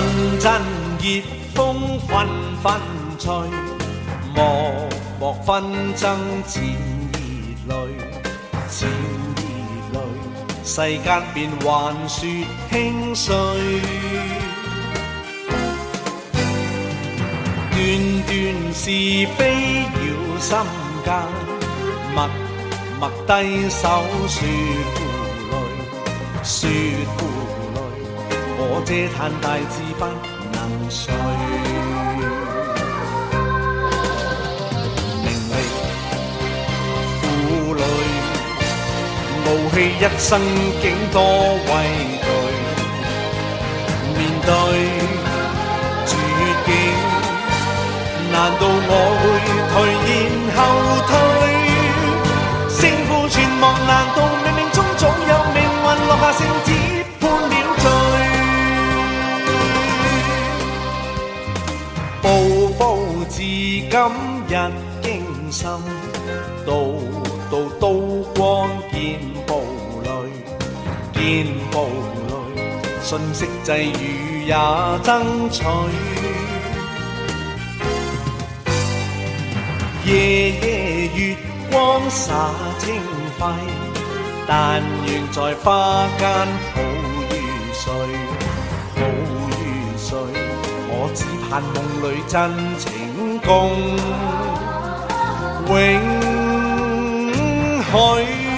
陣陣熱風紛紛吹，漠漠紛爭漸熱淚，漸熱淚，世間變幻雪輕碎。段段是非繞心間，默默低手說負累，說負累。我這嘆大志不能遂，名利負累，傲氣一生竟多畏懼，面對絕境，難道我會頹然後退？勝負存亡，難道冥冥中早有命運落下聖旨判了罪？步步至今日驚心，道道刀光見暴戾，見暴戾，瞬息際遇也爭取。夜夜月光灑清輝，但願在花間好與睡，好與睡。我只盼夢裏真情共永許。